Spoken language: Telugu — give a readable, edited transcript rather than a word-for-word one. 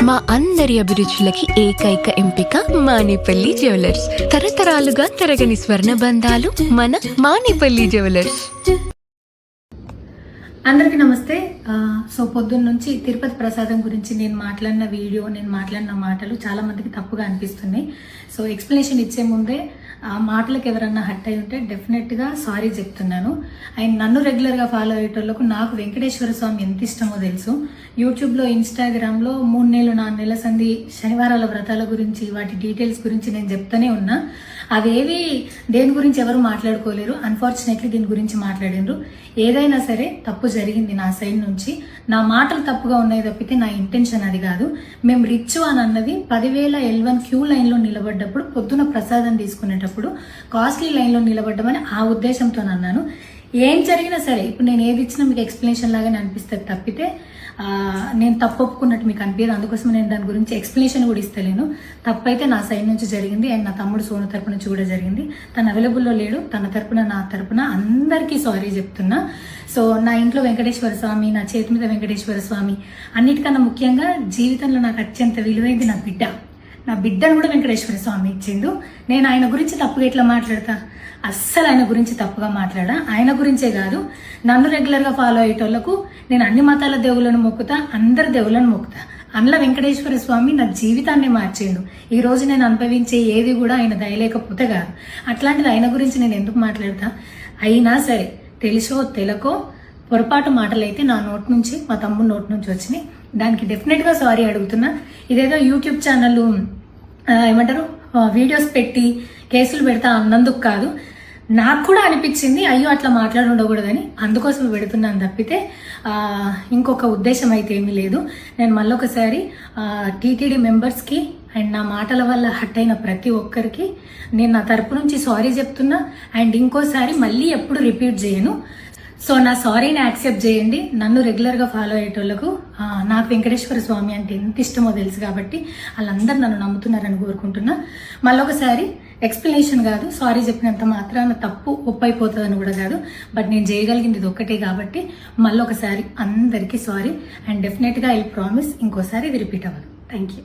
మా అందరి అభిరుచులకి ఏకైక ఎంపిక మానేపల్లి జ్యువెలర్స్. తరతరాలుగా తరగని స్వర్ణ బంధాలు మన మానేపల్లి జ్యువెలర్స్. అందరికీ నమస్తే. సో పొద్దున్న నుంచి తిరుపతి ప్రసాదం గురించి నేను మాట్లాడిన మాటలు చాలా మందికి తప్పుగా అనిపిస్తున్నాయి. సో ఎక్స్ప్లెనేషన్ ఇచ్చే ముందే ఆ మాటలకు ఎవరన్నా హట్ అయి ఉంటే డెఫినెట్గా సారీ చెప్తున్నాను. అండ్ నన్ను రెగ్యులర్గా ఫాలో అయ్యేటోళ్ళకు నాకు వెంకటేశ్వర స్వామి ఎంత ఇష్టమో తెలుసు. యూట్యూబ్లో, ఇన్స్టాగ్రామ్లో 3 నెలలు 4 నెలల సంధి శనివారాల వ్రతాల గురించి, వాటి డీటెయిల్స్ గురించి నేను చెప్తూనే ఉన్నా. అవేవి దేని గురించి ఎవరు మాట్లాడుకోలేరు. అన్ఫార్చునేట్లీ దీని గురించి మాట్లాడిండ్రు. ఏదైనా సరే తప్పు జరిగింది నా సైడ్ నుంచి. నా మాటలు తప్పుగా ఉన్నాయి తప్పితే నా ఇంటెన్షన్ అది కాదు. మేము రిచ్ అని అన్నది 10,000 L1 క్యూ లైన్లో నిలబడ్డప్పుడు, పొద్దున ప్రసాదం తీసుకునేటప్పుడు కాస్ట్లీ లైన్లో నిలబడ్డమని ఆ ఉద్దేశంతో అన్నాను. ఏం జరిగినా సరే ఇప్పుడు నేను ఏది ఇచ్చినా మీకు ఎక్స్ప్లెనేషన్ లాగానే అనిపిస్తుంది తప్పితే నేను తప్పు ఒప్పుకున్నట్టు మీకు అనిపించదు. అందుకోసం నేను దాని గురించి ఎక్స్ప్లెనేషన్ కూడా ఇస్తలేను. తప్పైతే నా సైడ్ నుంచి జరిగింది అండ్ నా తమ్ముడు సోను తరపున నుంచి కూడా జరిగింది. తను అవైలబుల్లో లేడు. తన తరపున, నా తరపున అందరికీ సారీ చెప్తున్నా. సో నా ఇంట్లో వెంకటేశ్వర స్వామి, నా చేతి మీద వెంకటేశ్వర స్వామి, అన్నిటికన్నా ముఖ్యంగా జీవితంలో నాకు అత్యంత విలువైంది నా బిడ్డ. నా బిడ్డను కూడా వెంకటేశ్వర స్వామి ఇచ్చిండు. నేను ఆయన గురించి తప్పుగా ఎట్లా మాట్లాడతా? అస్సలు ఆయన గురించి తప్పుగా మాట్లాడా. ఆయన గురించే కాదు, నన్ను రెగ్యులర్గా ఫాలో అయ్యేటోళ్లకు నేను అన్ని మతాల దేవులను మొక్కుతా, అందరి దేవులను మొక్కుతా. అందులో వెంకటేశ్వర స్వామి నా జీవితాన్ని మార్చిండు. ఈ రోజు నేను అనుభవించే ఏది కూడా ఆయన దయలేకపోతే కాదు. అట్లాంటిది ఆయన గురించి నేను ఎందుకు మాట్లాడతా? అయినా సరే తెలుసో తెలకో పొరపాటు మాటలైతే నా నోటి నుంచి, మా తమ్ముడు నోటి నుంచి వచ్చినాయి. దానికి డెఫినెట్గా సారీ అడుగుతున్నా. ఇదేదో యూట్యూబ్ ఛానల్ ఏమంటారు వీడియోస్ పెట్టి కేసులు పెడతా అన్నందుకు కాదు, నాకు కూడా అనిపించింది అయ్యో అట్లా మాట్లాడి ఉండకూడదని, అందుకోసం పెడుతున్నాను తప్పితే ఇంకొక ఉద్దేశం అయితే ఏమీ లేదు. నేను మళ్ళొకసారి టీటీడీ మెంబర్స్కి అండ్ నా మాటల వల్ల హట్ అయిన ప్రతి ఒక్కరికి నేను నా తరపు నుంచి సారీ చెప్తున్నా. అండ్ ఇంకోసారి మళ్ళీ ఎప్పుడు రిపీట్ చేయను. సో నా సారీని యాక్సెప్ట్ చేయండి. నన్ను రెగ్యులర్గా ఫాలో అయ్యేటోళ్లకు నాకు వెంకటేశ్వర స్వామి అంటే ఎంత ఇష్టమో తెలుసు కాబట్టి వాళ్ళందరూ నన్ను నమ్ముతున్నారని కోరుకుంటున్నా. మళ్ళొకసారి ఎక్స్ప్లెనేషన్ కాదు, సారీ చెప్పినంత మాత్రాన తప్పు ఒప్పైపోతుందని కూడా కాదు. బట్ నేను చేయగలిగింది ఇది ఒక్కటే కాబట్టి మళ్ళొకసారి అందరికీ సారీ. అండ్ డెఫినెట్గా ఐ ప్రామిస్ ఇంకోసారి ఇది రిపీట్ అవ్వదు. Thank you.